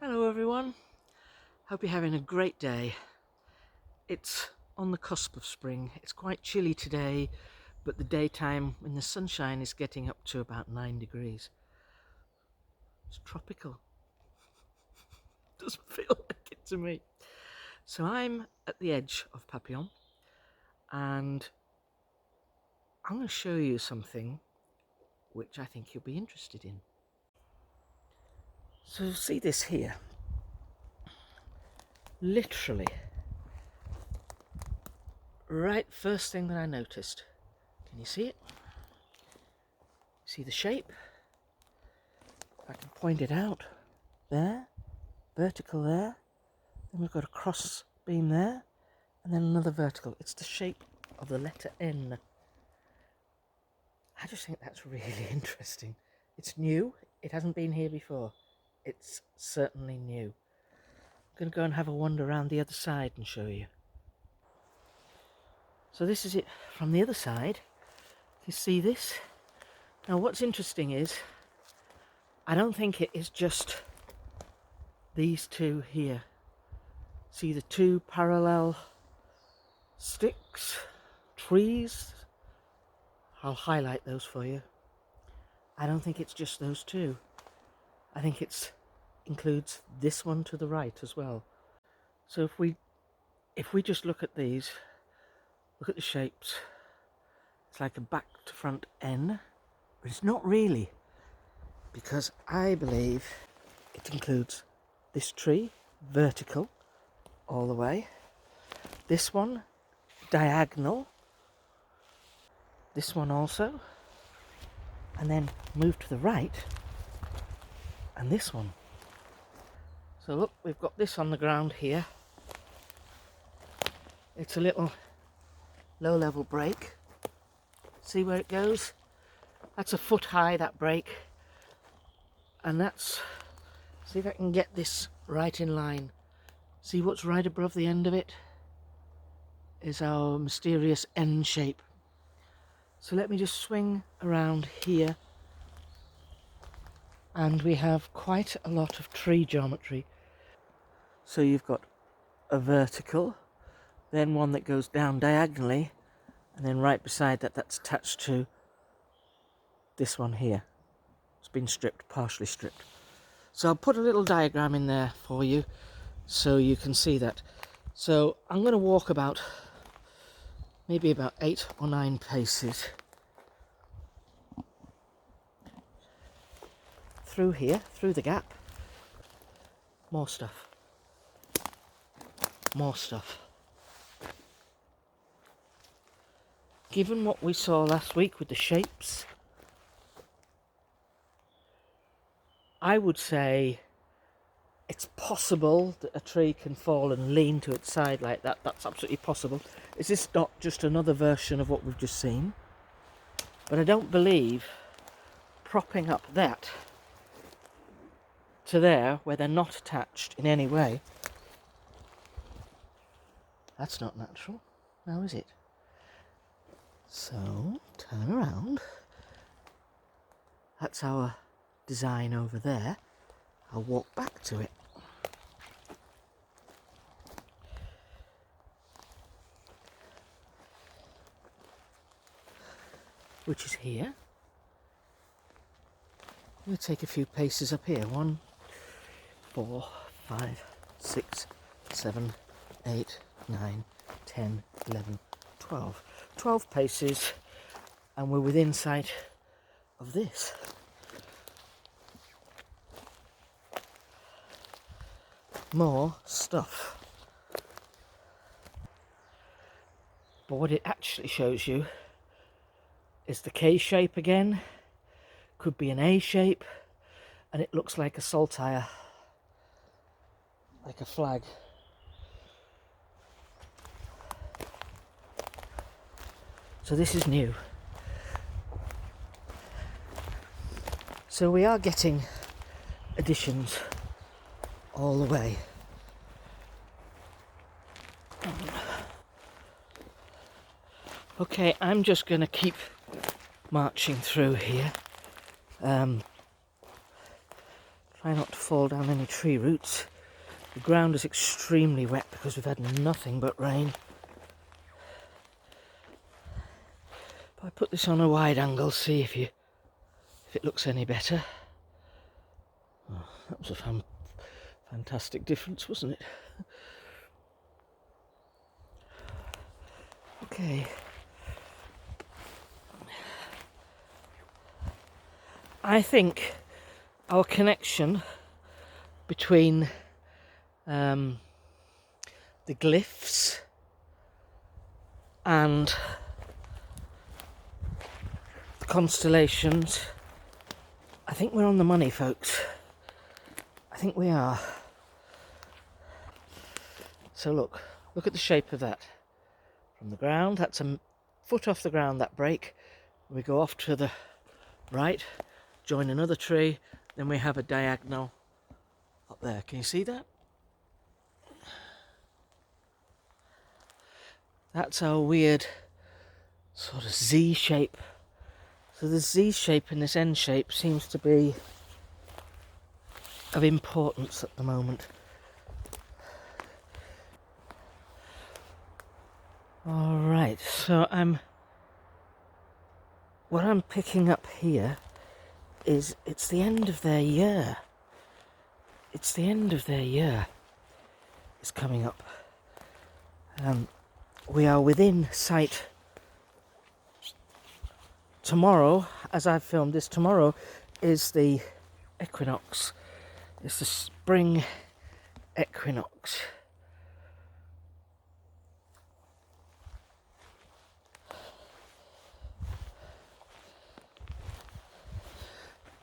Hello everyone, hope you're having a great day. It's on the cusp of spring. It's quite chilly today, but the daytime when the sunshine is getting up to about 9 degrees. It's tropical. Doesn't feel like it to me. So I'm at the edge of Papillon and I'm going to show you something which I think you'll be interested in. So see this here. Literally, right first thing that I noticed. Can you see it? See the shape? I can point it out. There, vertical there. Then we've got a cross beam there, and then another vertical. It's the shape of the letter N. I just think that's really interesting. It's new. It hasn't been here before. It's certainly new. I'm going to go and have a wander around the other side and show you. So this is it from the other side. You see this? Now what's interesting is, I don't think it is just these two here. See the two parallel sticks, trees? I'll highlight those for you. I don't think it's just those two. I think it includes this one to the right as well. So if we just look at these, look at the shapes. It's like a back to front N, but it's not really, because I believe it includes this tree, vertical, all the way. This one, diagonal. This one also. And then move to the right. And this one. So look, we've got this on the ground here. It's a little low-level break. See where it goes? That's a foot high, that break. And that's, see if I can get this right in line. See what's right above the end of it? Is our mysterious N shape. So let me just swing around here. And we have quite a lot of tree geometry. So you've got a vertical, then one that goes down diagonally, and then right beside that, that's attached to this one here. It's been stripped, partially stripped. So I'll put a little diagram in there for you so you can see that. So I'm going to walk about, maybe about 8 or 9 paces through here, through the gap. More stuff. More stuff. Given what we saw last week with the shapes, I would say it's possible that a tree can fall and lean to its side like that. That's absolutely possible. Is this not just another version of what we've just seen? But I don't believe propping up that to there, where they're not attached in any way, that's not natural, now is it? So, turn around. That's our design over there. I'll walk back to it. which is here. We'll take a few paces up here. 1, 4, 5, 6, 7, 8, 9, 10, 11, 12. 12 paces, and we're within sight of this. More stuff. But what it actually shows you is the K shape again. Could be an A shape, and it looks like a saltire, like a flag. So this is new. So we are getting additions all the way. Okay, I'm just going to keep marching through here. Try not to fall down any tree roots. The ground is extremely wet because we've had nothing but rain. If I put this on a wide angle, see if it looks any better. Oh, that was a fantastic difference, wasn't it? Okay. I think our connection between the glyphs and the constellations, I think we're on the money, folks. I think we are. So look at the shape of that. From the ground, that's a foot off the ground, that break. We go off to the right, join another tree, then we have a diagonal up there. Can you see that? That's our weird sort of Z shape. So the Z shape and this N shape seems to be of importance at the moment. Alright, so what I'm picking up here is it's the end of their year. It's the end of their year. It's coming up. We are within sight. Tomorrow, as I've filmed this, tomorrow is the equinox. It's the spring equinox.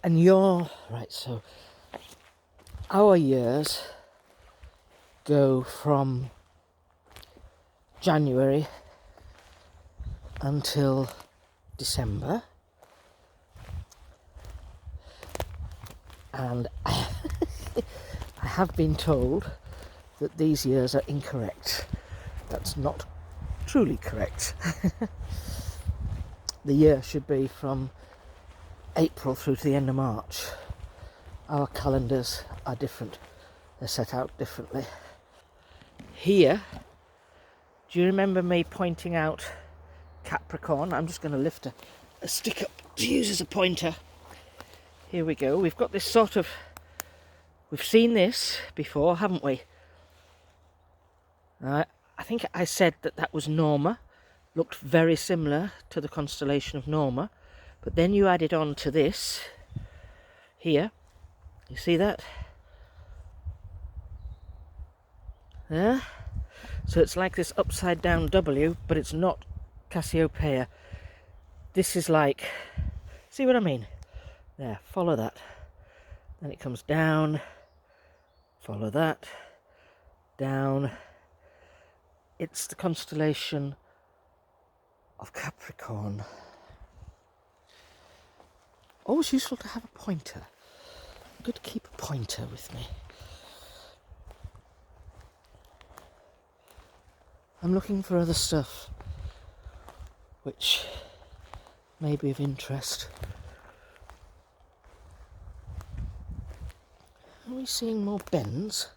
And right, so our years go from January until December, and I have been told that these years are incorrect. That's not truly correct. The year should be from April through to the end of March. Our calendars are different. They're set out differently. Here, do you remember me pointing out Capricorn? I'm just going to lift a stick up to use as a pointer. Here we go. We've got this sort of... We've seen this before, haven't we? I think I said that was Norma. Looked very similar to the constellation of Norma. But then you added on to this here. You see that? There. So it's like this upside down W, but it's not Cassiopeia. This is like, see what I mean? There, follow that. Then it comes down, follow that, down. It's the constellation of Capricorn. Always useful to have a pointer. Good to keep a pointer with me. I'm looking for other stuff which may be of interest. Are we seeing more bends?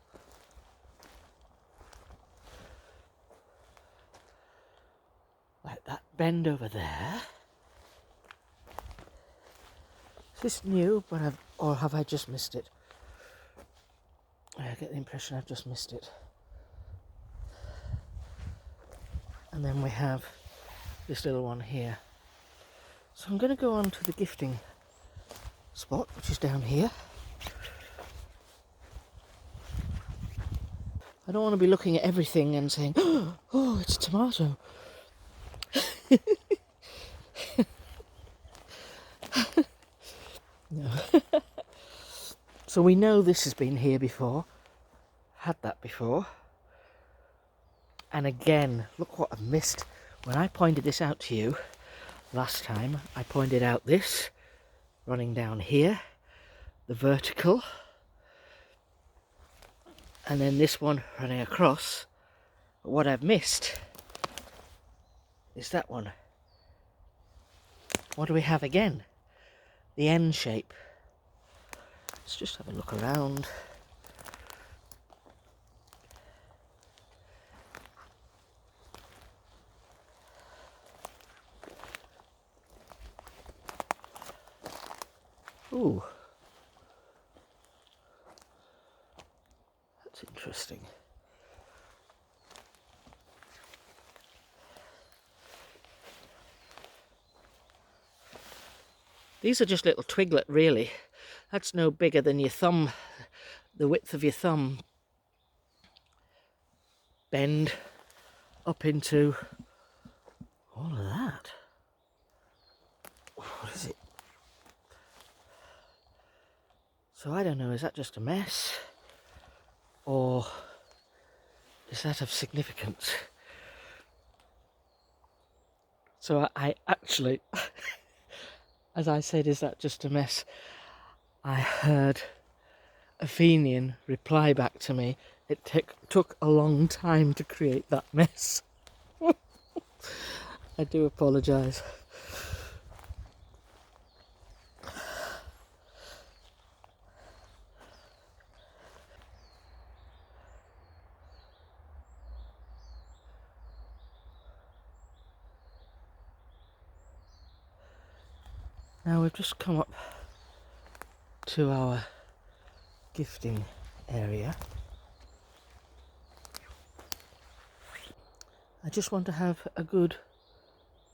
Like that bend over there. Is this new, or have I just missed it? I get the impression I've just missed it. And then we have this little one here. So I'm going to go on to the gifting spot, which is down here. I don't want to be looking at everything and saying, oh, it's a tomato. No. So we know this has been here before, had that before. And again, look what I've missed. When I pointed this out to you last time, I pointed out this running down here, the vertical, and then this one running across. But what I've missed is that one. What do we have again? The N shape. Let's just have a look around. Ooh. That's interesting. These are just little twiglet, really. That's no bigger than your thumb, the width of your thumb. Bend up into all of that. What is it? So I don't know, is that just a mess? Or is that of significance? So I actually, as I said, is that just a mess? I heard a Fenian reply back to me. It took a long time to create that mess. I do apologise. Now we've just come up to our gifting area. I just want to have a good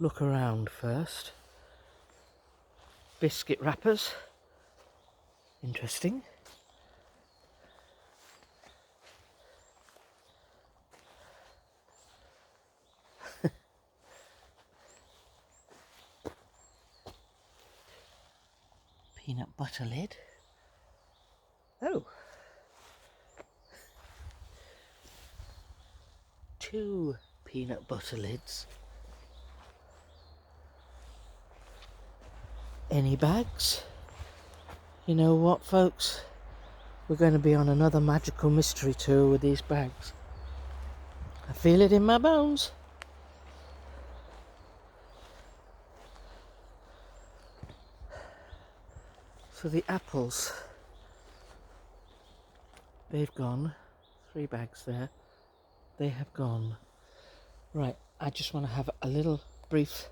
look around first. Biscuit wrappers. Interesting. Peanut butter lid. Oh. 2 peanut butter lids. Any bags? You know what, folks? We're going to be on another magical mystery tour with these bags. I feel it in my bones. So the apples, they've gone. 3 bags there. They have gone. Right, I just want to have a little brief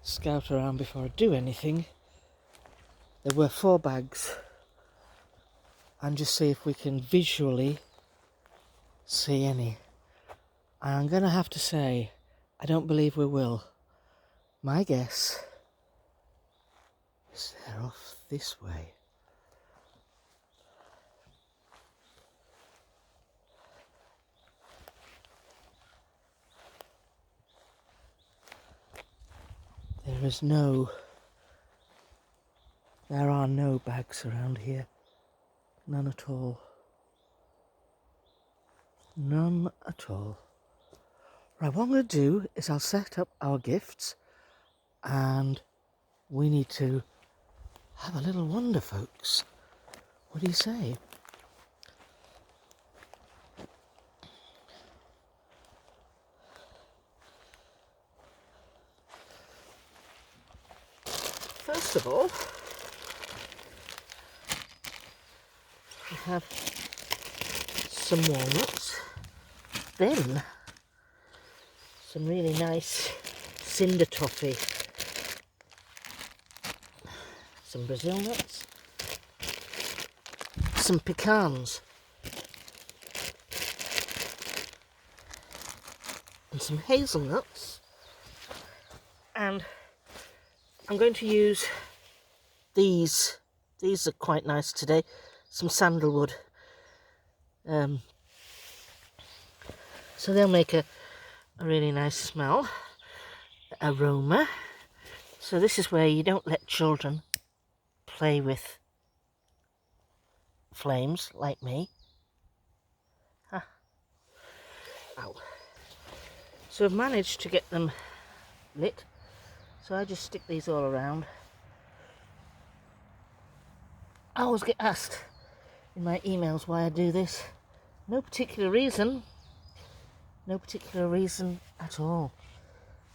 scout around before I do anything. There were 4 bags. And just see if we can visually see any. And I'm going to have to say, I don't believe we will. My guess is they're off this way. There are no bags around here. None at all. None at all. Right, what I'm going to do is I'll set up our gifts and we need to have a little wander, folks. What do you say? First of all, we have some walnuts, then some really nice cinder toffee. some Brazil nuts, some pecans, and some hazelnuts. And I'm going to use these. These are quite nice today. Some sandalwood. So they'll make a really nice smell, aroma. So this is where you don't let children play with flames like me. Huh. Ow. So I've managed to get them lit. So I just stick these all around. I always get asked in my emails why I do this. No particular reason. No particular reason at all.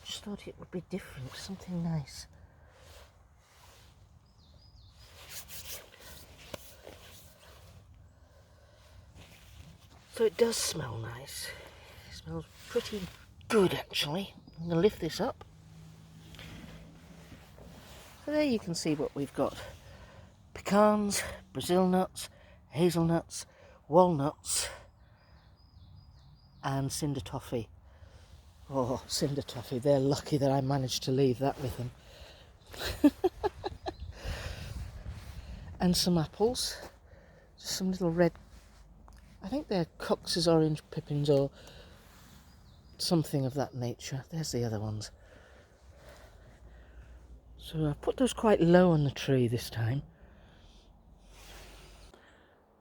Just thought it would be different, something nice. So it does smell nice. It smells pretty good actually. I'm going to lift this up. So there you can see what we've got. Pecans, Brazil nuts, hazelnuts, walnuts, and cinder toffee. Oh, cinder toffee, they're lucky that I managed to leave that with them. And some apples, just some little red, I think they're Cox's orange pippins or something of that nature. There's the other ones. So I put those quite low on the tree this time.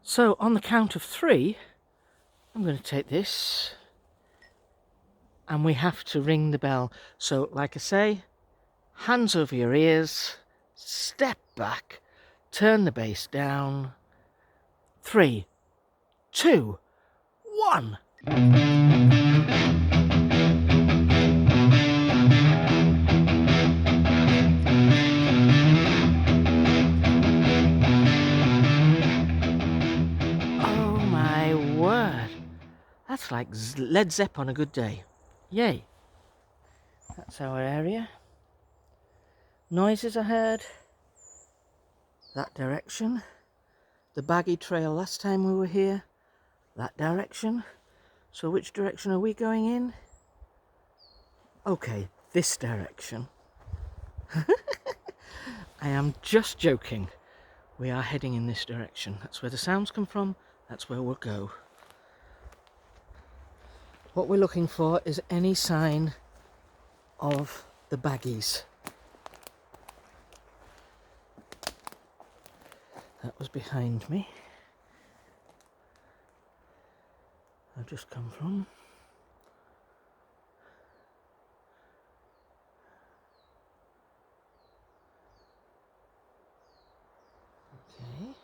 So on the count of 3, I'm going to take this and we have to ring the bell. So like I say, hands over your ears, step back, turn the bass down. 3, 2, 1. Oh my word. That's like Led Zepp on a good day. Yay. That's our area. Noises I heard. That direction. The baggy trail last time we were here. That direction. So which direction are we going in? Okay, this direction. I am just joking. We are heading in this direction. That's where the sounds come from. That's where we'll go. What we're looking for is any sign of the baggies. That was behind me. I've just come from. Okay.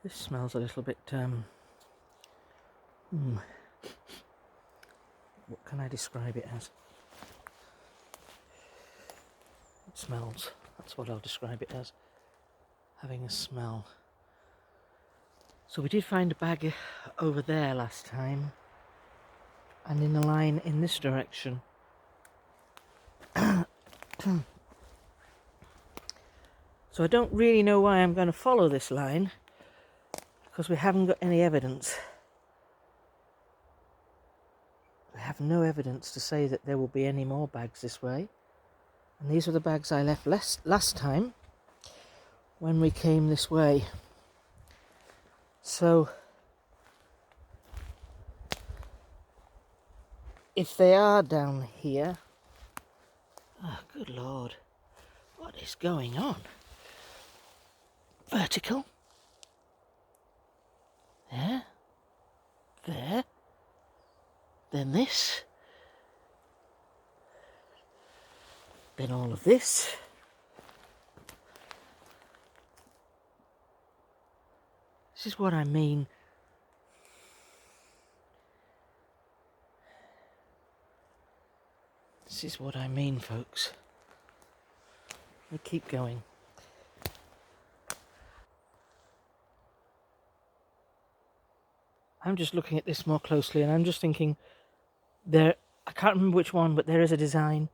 This smells a little bit, what can I describe it as? It smells. That's what I'll describe it as. Having a smell. So we did find a bag over there last time. And in a line in this direction. So I don't really know why I'm going to follow this line. Because we haven't got any evidence. We have no evidence to say that there will be any more bags this way. And these are the bags I left last time when we came this way. So if they are down here, oh good lord, what is going on? Vertical. There. There. Then this. Then all of this. This is what I mean. This is what I mean, folks. We keep going. I'm just looking at this more closely and I'm just thinking, There, I can't remember which one, but there is a design,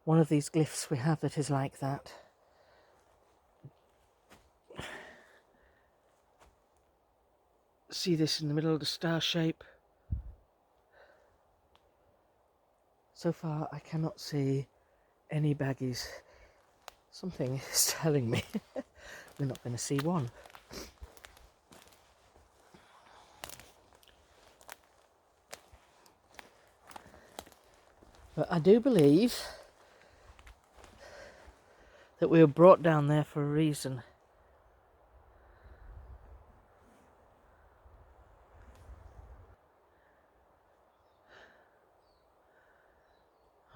one of these glyphs we have that is like that. See this in the middle of the star shape? So far I cannot see any baggies. Something is telling me we're not going to see one. But I do believe that we were brought down there for a reason.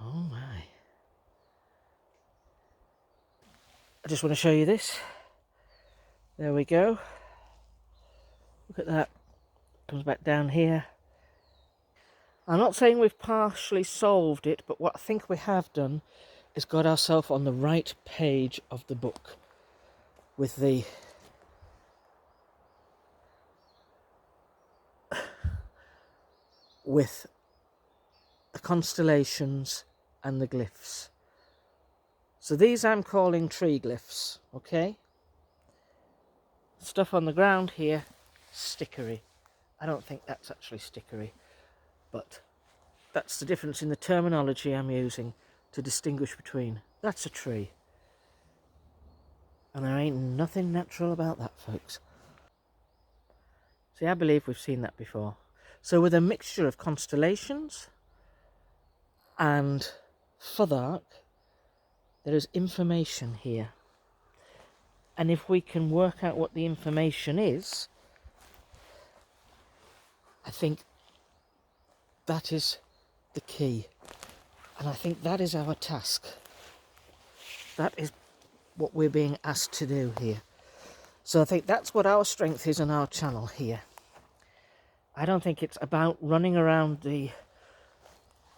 Oh my. I just want to show you this. There we go. Look at that. Comes back down here. I'm not saying we've partially solved it, but what I think we have done is got ourselves on the right page of the book with the constellations and the glyphs. So these I'm calling tree glyphs, okay? Stuff on the ground here, stickery. I don't think that's actually stickery, but that's the difference in the terminology I'm using to distinguish between. That's a tree. And there ain't nothing natural about that, folks. See, I believe we've seen that before. So with a mixture of constellations and further, there is information here. And if we can work out what the information is, I think that is the key. And I think that is our task. That is what we're being asked to do here. So I think that's what our strength is on our channel here. I don't think it's about running around the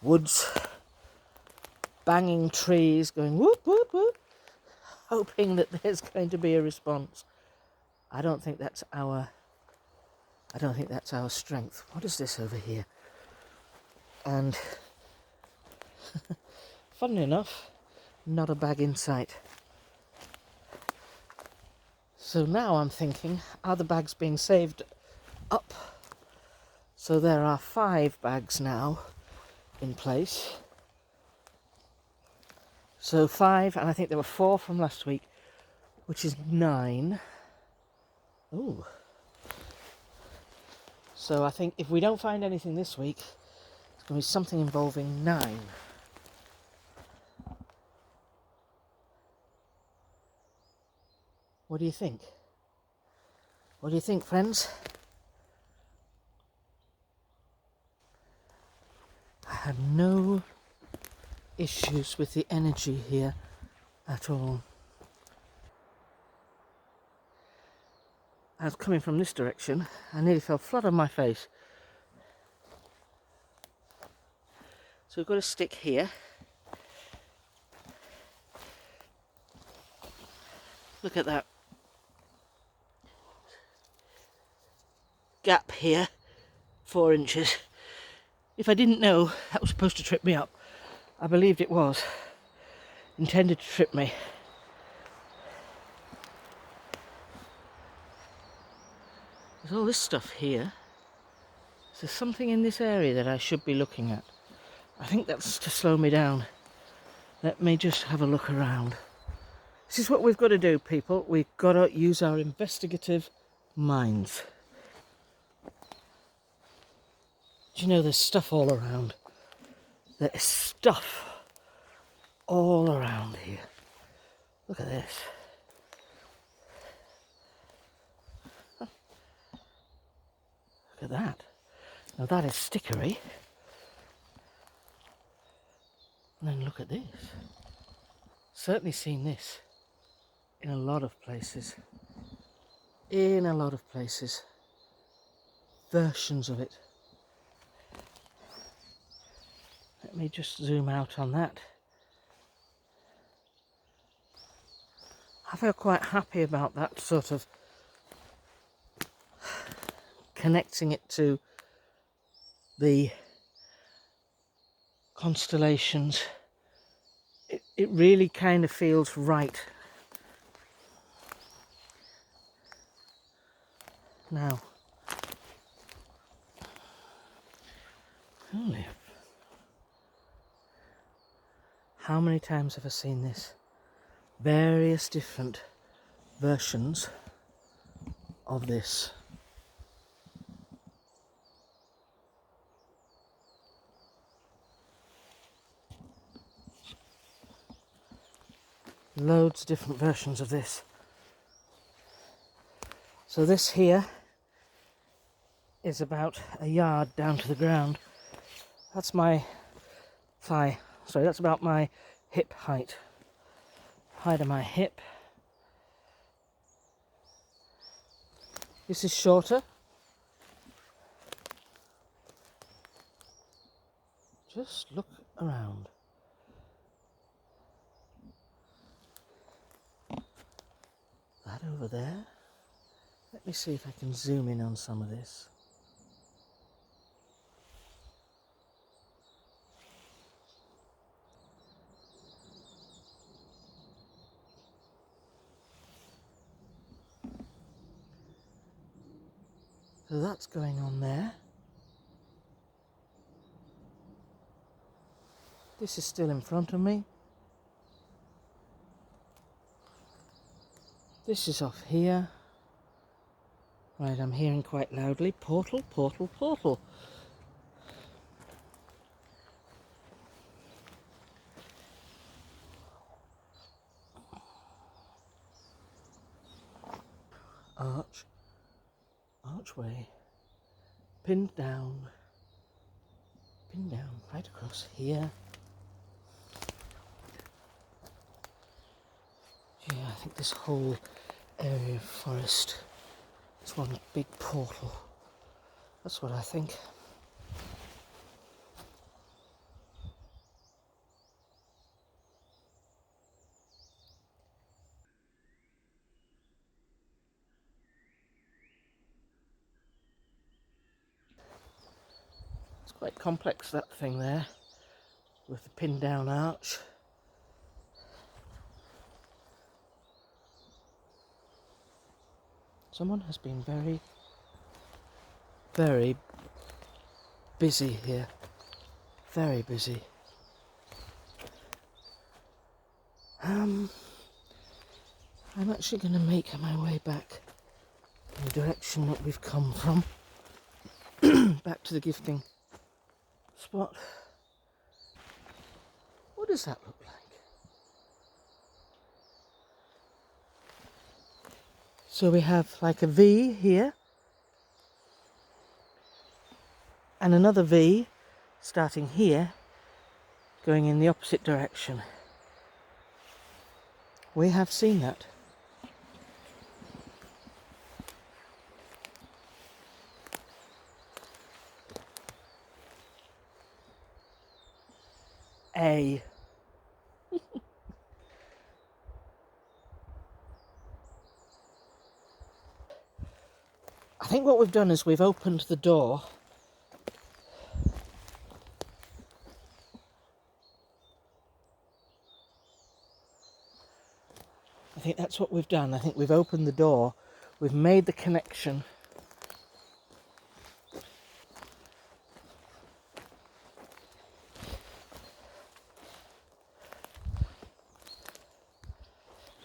woods, banging trees, going whoop, whoop, whoop, hoping that there's going to be a response. I don't think that's our strength. What is this over here? And funnily enough, not a bag in sight. So now I'm thinking, are the bags being saved up? So there are 5 bags now in place. So 5, and I think there were 4 from last week, which is 9. Ooh. So I think if we don't find anything this week, it's going to be something involving 9. What do you think? What do you think, friends? I have no issues with the energy here at all. I was coming from this direction. I nearly fell flat on my face. So we've got a stick here. Look at that gap here, 4 inches. If I didn't know that was supposed to trip me up, I believed it was intended to trip me. There's all this stuff here. So there's something in this area that I should be looking at. I think that's to slow me down. Let me just have a look around. This is what we've got to do, people. We've got to use our investigative minds. Do you know there's stuff all around? There is stuff all around here. Look at this. Look at that. Now that is stickery. And then look at this. Certainly seen this in a lot of places. In a lot of places. Versions of it. Let me just zoom out on that. I feel quite happy about that sort of connecting it to the constellations. It really kind of feels right. Now, holy, how many times have I seen this? Various different versions of this. Loads of different versions of this. So this here is about a yard down to the ground. That's my thigh. Sorry, that's about my hip height. Height of my hip. This is shorter. Just look around. That over there. Let me see if I can zoom in on some of this. So that's going on there. This is still in front of me. This is off here. Right, I'm hearing quite loudly, portal, portal, portal. Archway, pinned down, right across here. Yeah, I think this whole area of forest is one big portal. That's what I think. It's quite complex, that thing there, with the pinned down arch. Someone has been very, very busy here. Very busy. I'm actually going to make my way back in the direction that we've come from. Back to the gifting spot. What does that look like? So we have like a V here, and another V starting here, going in the opposite direction. We have seen that. A. I think what we've done is we've opened the door. I think that's what we've done. I think we've opened the door. We've made the connection.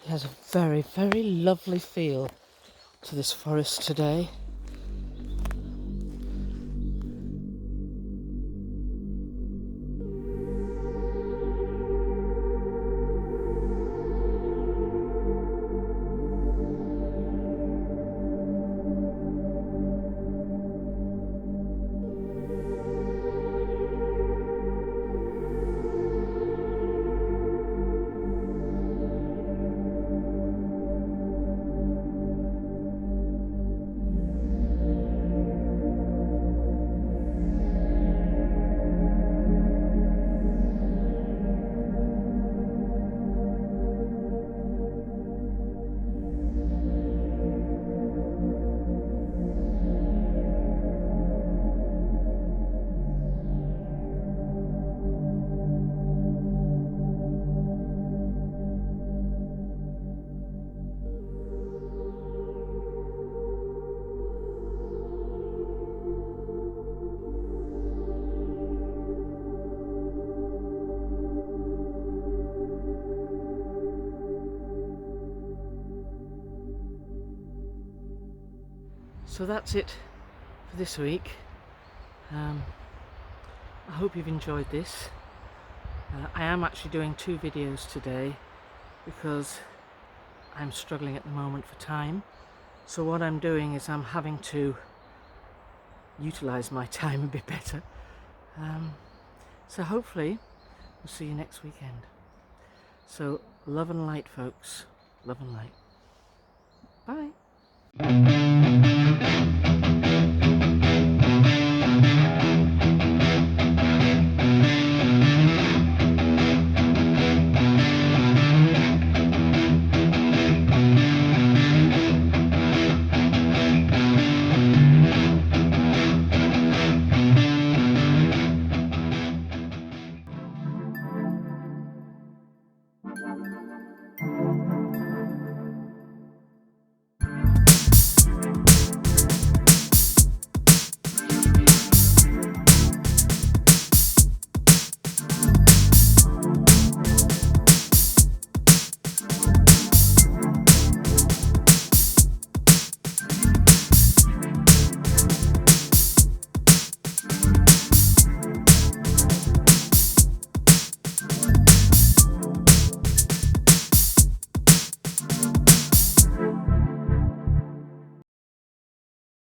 It has a very, very lovely feel to this forest today. So that's it for this week. I hope you've enjoyed this. I am actually doing 2 videos today because I'm struggling at the moment for time. So what I'm doing is I'm having to utilize my time a bit better. So hopefully we'll see you next weekend. So love and light, folks. Love and light. Bye.